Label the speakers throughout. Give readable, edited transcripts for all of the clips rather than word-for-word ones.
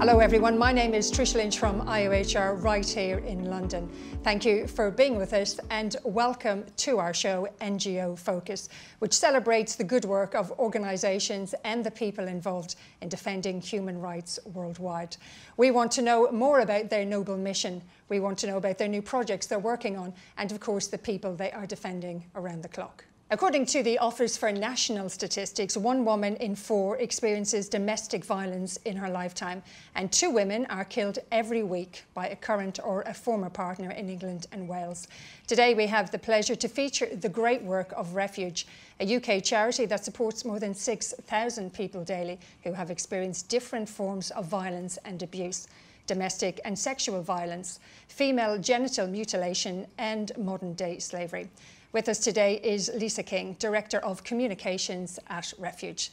Speaker 1: Hello everyone, my name is Trish Lynch from IOHR right here in London. Thank you for being with us and welcome to our show NGO Focus, which celebrates the good work of organisations and the people involved in defending human rights worldwide. We want to know more about their noble mission. We want to know about their new projects they're working on and of course the people they are defending around the clock. According to the Office for National Statistics, 1 woman in 4 experiences domestic violence in her lifetime, and 2 women are killed every week by a current or a former partner in England and Wales. Today we have the pleasure to feature the great work of Refuge, a UK charity that supports more than 6,000 people daily who have experienced different forms of violence and abuse: domestic and sexual violence, female genital mutilation and modern-day slavery. With us today is Lisa King, Director of Communications at Refuge.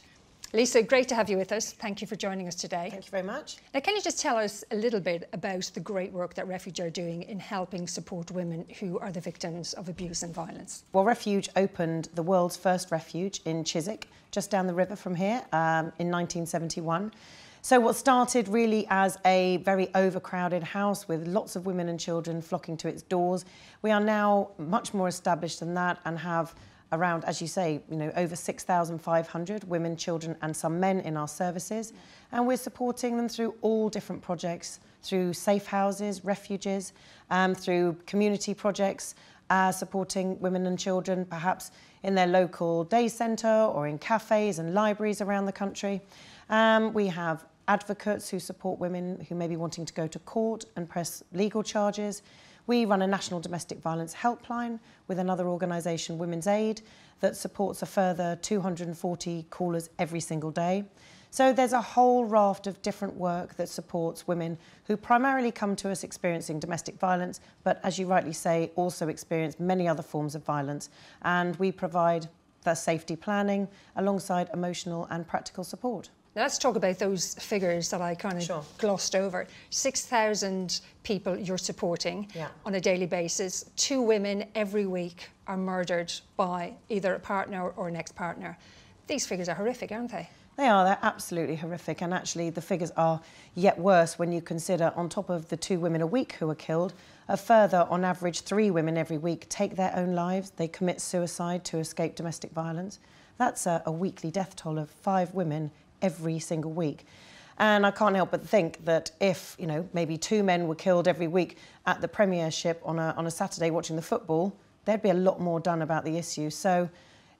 Speaker 1: Lisa, great to have you with us. Thank you for joining us today.
Speaker 2: Thank you very much.
Speaker 1: Now, can you just tell us a little bit about the great work that Refuge are doing in helping support women who are the victims of abuse and violence?
Speaker 2: Well, Refuge opened the world's first refuge in Chiswick, just down the river from here, in 1971. So what started really as a very overcrowded house with lots of women and children flocking to its doors, we are now much more established than that and have around, as you say, over 6,500 women, children and some men in our services. And we're supporting them through all different projects, through safe houses, refuges, through community projects, supporting women and children perhaps in their local day centre or in cafes and libraries around the country. We have advocates who support women who may be wanting to go to court and press legal charges. We run a national domestic violence helpline with another organisation, Women's Aid, that supports a further 240 callers every single day. So there's a whole raft of different work that supports women who primarily come to us experiencing domestic violence, but as you rightly say, also experience many other forms of violence. And we provide the safety planning alongside emotional and practical support.
Speaker 1: Now let's talk about those figures that I kind of glossed over. 6,000 people you're supporting on a daily basis. 2 women every week are murdered by either a partner or an ex-partner. These figures are horrific, aren't they?
Speaker 2: They are, they're absolutely horrific, and actually the figures are yet worse when you consider on top of the 2 women a week who are killed, a further on average 3 women every week take their own lives. They commit suicide to escape domestic violence. That's a weekly death toll of 5 women every single week. And I can't help but think that if, maybe 2 men were killed every week at the Premiership on a Saturday watching the football, there'd be a lot more done about the issue. So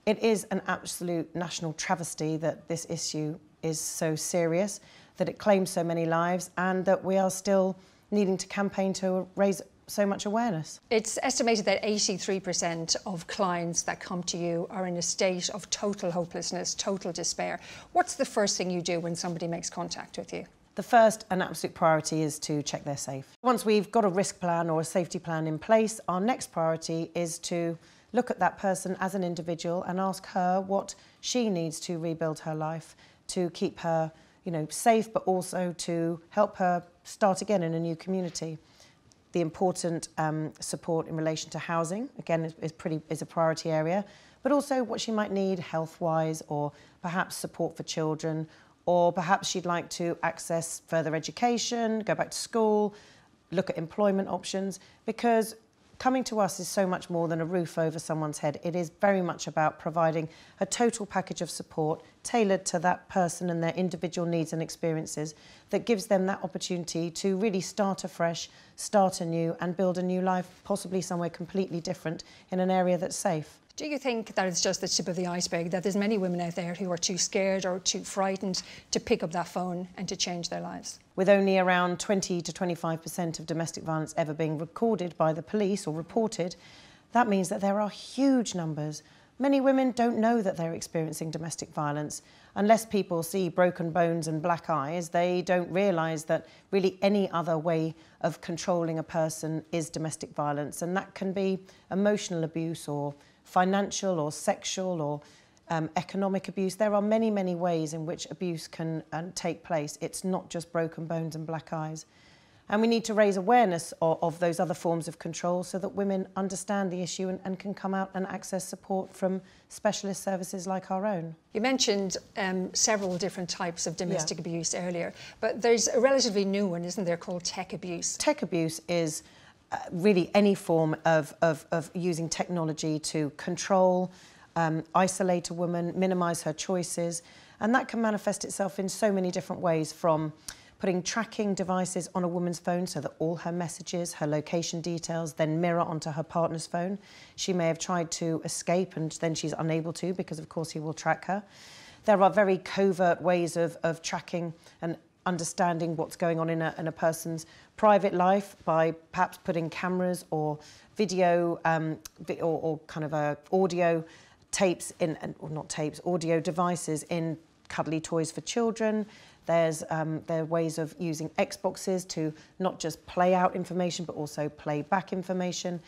Speaker 2: it is an absolute national travesty that this issue is so serious, that it claims so many lives, and that we are still needing to campaign to raise so much awareness.
Speaker 1: It's estimated that 83% of clients that come to you are in a state of total hopelessness, total despair. What's the first thing you do when somebody makes contact with you?
Speaker 2: The first and absolute priority is to check they're safe. Once we've got a risk plan or a safety plan in place, our next priority is to look at that person as an individual and ask her what she needs to rebuild her life, to keep her, safe, but also to help her start again in a new community. The important support in relation to housing, again, is a priority area, but also what she might need health-wise, or perhaps support for children, or perhaps she'd like to access further education, go back to school, look at employment options, because coming to us is so much more than a roof over someone's head. It is very much about providing a total package of support tailored to that person and their individual needs and experiences that gives them that opportunity to really start afresh, start anew and build a new life, possibly somewhere completely different in an area that's safe.
Speaker 1: Do you think that it's just the tip of the iceberg, that there's many women out there who are too scared or too frightened to pick up that phone and to change their lives?
Speaker 2: With only around 20 to 25% of domestic violence ever being recorded by the police or reported, that means that there are huge numbers. Many women don't know that they're experiencing domestic violence. Unless people see broken bones and black eyes, they don't realise that really any other way of controlling a person is domestic violence. And that can be emotional abuse or financial or sexual or economic abuse. There are many, many ways in which abuse can take place. It's not just broken bones and black eyes. And we need to raise awareness of those other forms of control so that women understand the issue and can come out and access support from specialist services like our own.
Speaker 1: You mentioned several different types of domestic abuse earlier, but there's a relatively new one, isn't there, called tech abuse?
Speaker 2: Tech abuse is really any form of using technology to control, isolate a woman, minimise her choices, and that can manifest itself in so many different ways, from putting tracking devices on a woman's phone so that all her messages, her location details, then mirror onto her partner's phone. She may have tried to escape and then she's unable to because, of course, he will track her. There are very covert ways of tracking and understanding what's going on in a person's private life by perhaps putting cameras or video or kind of audio tapes in, or not tapes, audio devices in cuddly toys for children. There are ways of using Xboxes to not just play out information, but also play back information.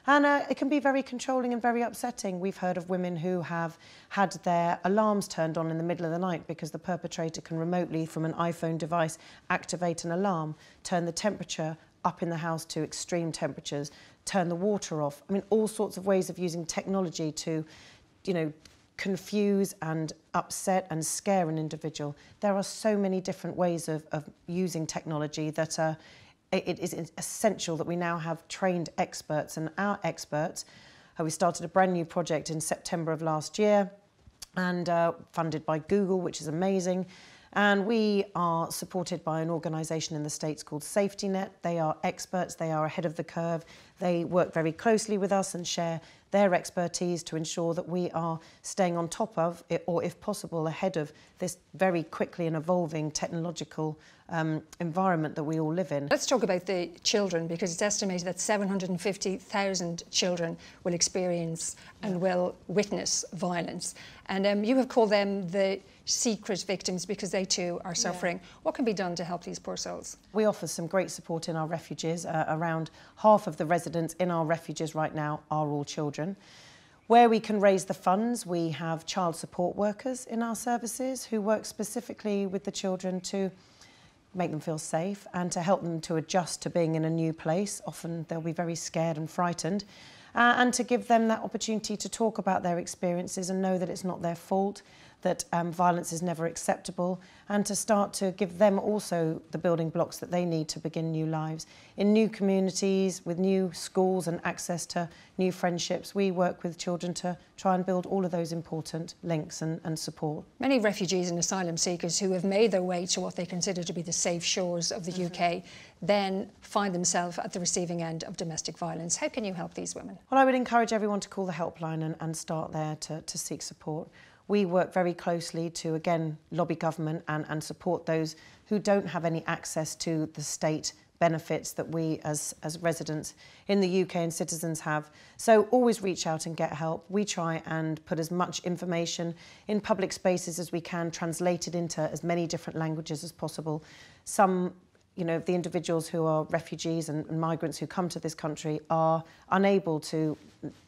Speaker 2: And it can be very controlling and very upsetting. We've heard of women who have had their alarms turned on in the middle of the night because the perpetrator can remotely, from an iPhone device, activate an alarm, turn the temperature up in the house to extreme temperatures, turn the water off. I mean, all sorts of ways of using technology to, you know, confuse and upset and scare an individual. There are so many different ways of using technology that it is essential that we now have trained experts, and our experts, we started a brand new project in September of last year and funded by Google, which is amazing. And we are supported by an organisation in the States called Safety Net. They are experts, they are ahead of the curve. They work very closely with us and share their expertise to ensure that we are staying on top of it, or if possible ahead of this very quickly and evolving technological environment that we all live in.
Speaker 1: Let's talk about the children, because it's estimated that 750,000 children will experience and will witness violence. And you have called them the secret victims because they too are suffering. What can be done to help these poor souls?
Speaker 2: We offer some great support in our refuges. Around half of the residents in our refuges right now are all children. Where we can raise the funds, we have child support workers in our services who work specifically with the children to make them feel safe and to help them to adjust to being in a new place. Often they'll be very scared and frightened. And to give them that opportunity to talk about their experiences and know that it's not their fault, that violence is never acceptable, and to start to give them also the building blocks that they need to begin new lives. In new communities, with new schools and access to new friendships, we work with children to try and build all of those important links and support. Many
Speaker 1: refugees and asylum seekers who have made their way to what they consider to be the safe shores of the UK then find themselves at the receiving end of domestic violence. How can you help these women?
Speaker 2: Well, I would encourage everyone to call the helpline and start there to seek support. We work very closely to, again, lobby government and support those who don't have any access to the state benefits that we as residents in the UK and citizens have. So always reach out and get help. We try and put as much information in public spaces as we can, translated into as many different languages as possible. Some, you know, the individuals who are refugees and migrants who come to this country are unable to,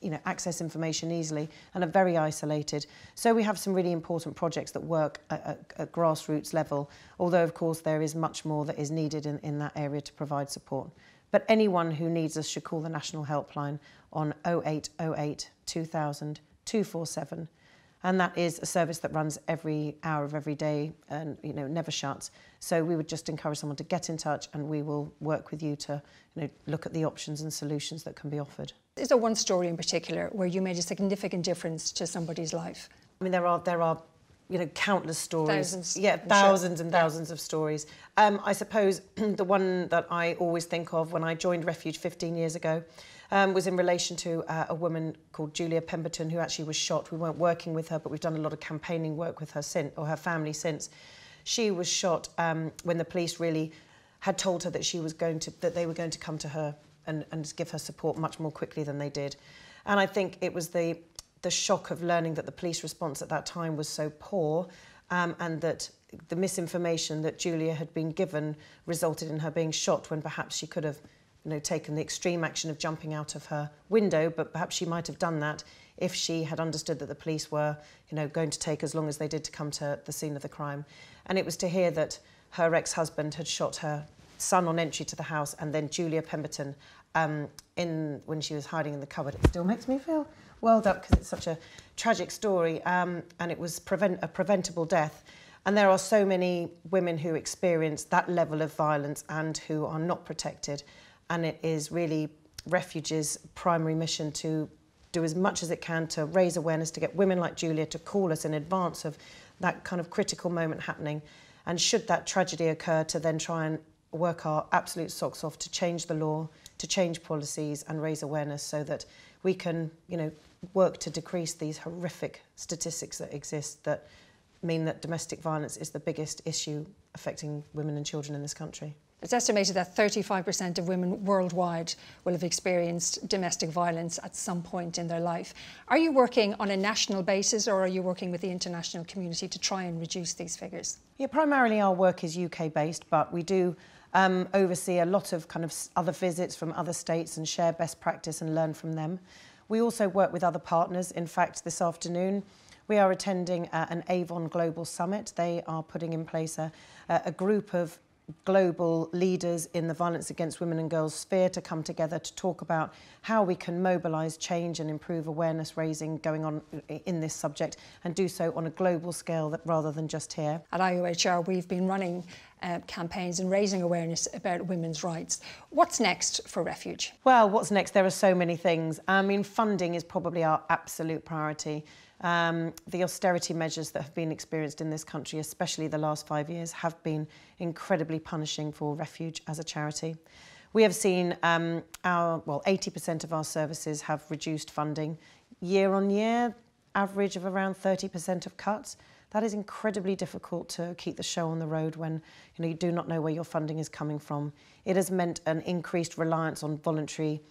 Speaker 2: you know, access information easily and are very isolated. So we have some really important projects that work at grassroots level, although of course there is much more that is needed in that area to provide support. But anyone who needs us should call the national helpline on 0808 2000 247. And that is a service that runs every hour of every day and, you know, never shuts. So we would just encourage someone to get in touch and we will work with you to, you know, look at the options and solutions that can be offered.
Speaker 1: Is there one story in particular where you made a significant difference to somebody's life?
Speaker 2: I mean, there are you know, countless stories.
Speaker 1: Thousands.
Speaker 2: Yeah, thousands and thousands of stories. I suppose the one that I always think of when I joined Refuge 15 years ago was in relation to a woman called Julia Pemberton who actually was shot. We weren't working with her, but we've done a lot of campaigning work with her since, or her family since. She was shot when the police really had told her that they were going to come to her and give her support much more quickly than they did. And I think it was the shock of learning that the police response at that time was so poor, and that the misinformation that Julia had been given resulted in her being shot when perhaps she could have, you know, taken the extreme action of jumping out of her window, but perhaps she might have done that if she had understood that the police were, you know, going to take as long as they did to come to the scene of the crime. And it was to hear that her ex-husband had shot her son on entry to the house, and then Julia Pemberton when she was hiding in the cupboard. It still makes me feel welled up because it's such a tragic story, and it was a preventable death. And there are so many women who experience that level of violence and who are not protected, and it is really Refuge's primary mission to do as much as it can to raise awareness, to get women like Julia to call us in advance of that kind of critical moment happening, and should that tragedy occur, to then try and work our absolute socks off to change the law, to change policies and raise awareness so that we can, you know, work to decrease these horrific statistics that exist that mean that domestic violence is the biggest issue affecting women and children in this country.
Speaker 1: It's estimated that 35% of women worldwide will have experienced domestic violence at some point in their life. Are you working on a national basis, or are you working with the international community to try and reduce these figures?
Speaker 2: Yeah, primarily our work is UK based, but we do oversee a lot of kind of other visits from other states and share best practice and learn from them. We also work with other partners. In fact, this afternoon we are attending an Avon Global Summit. They are putting in place a group of global leaders in the violence against women and girls sphere to come together to talk about how we can mobilise change and improve awareness raising going on in this subject, and do so on a global scale rather than just here. At
Speaker 1: IOHR we've been running campaigns and raising awareness about women's rights. What's next for Refuge? Well, what's next? There are so many things. I mean, funding is probably our absolute priority. The austerity measures that have been experienced in this country, especially the last 5 years, have been incredibly punishing for Refuge as a charity. We have seen 80% of our services have reduced funding. Year on year, average of around 30% of cuts. That is incredibly difficult to keep the show on the road when you do not know where your funding is coming from. It has meant an increased reliance on voluntary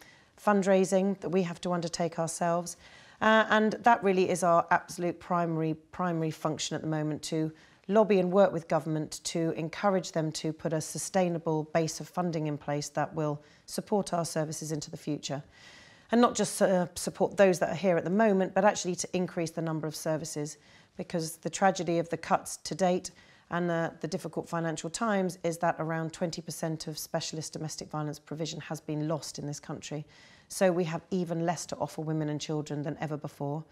Speaker 1: fundraising that we have to undertake ourselves. And that really is our absolute primary function at the moment, to lobby and work with government to encourage them to put a sustainable base of funding in place that will support our services into the future. And not just support those that are here at the moment, but actually to increase the number of services, because the tragedy of the cuts to date and the difficult financial times is that around 20% of specialist domestic violence provision has been lost in this country. So we have even less to offer women and children than ever before.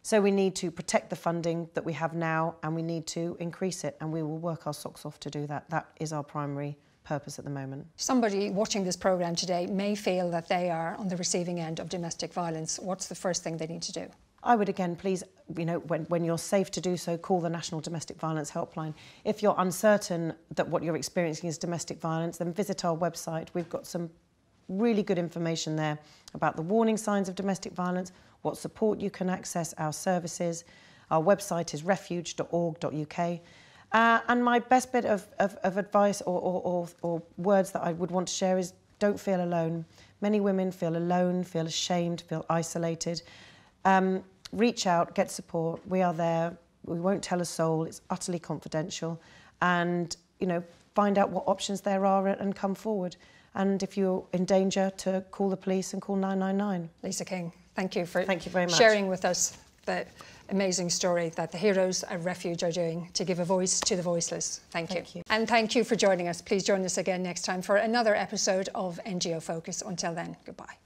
Speaker 1: So we need to protect the funding that we have now, and we need to increase it, and we will work our socks off to do that. That is our primary purpose at the moment. Somebody watching this programme today may feel that they are on the receiving end of domestic violence. What's the first thing they need to do? I would again, please, when you're safe to do so, call the National Domestic Violence Helpline. If you're uncertain that what you're experiencing is domestic violence, then visit our website. We've got some really good information there about the warning signs of domestic violence, what support you can access, our services. Our website is refuge.org.uk. And my best bit of advice or words that I would want to share is don't feel alone. Many women feel alone, feel ashamed, feel isolated. Reach out, get support. We are there. We won't tell a soul. It's utterly confidential. And, find out what options there are and come forward. And if you're in danger, to call the police and call 999. Lisa King, thank you very much sharing with us the amazing story that the heroes at Refuge are doing to give a voice to the voiceless. Thank you. And thank you for joining us. Please join us again next time for another episode of NGO Focus. Until then, goodbye.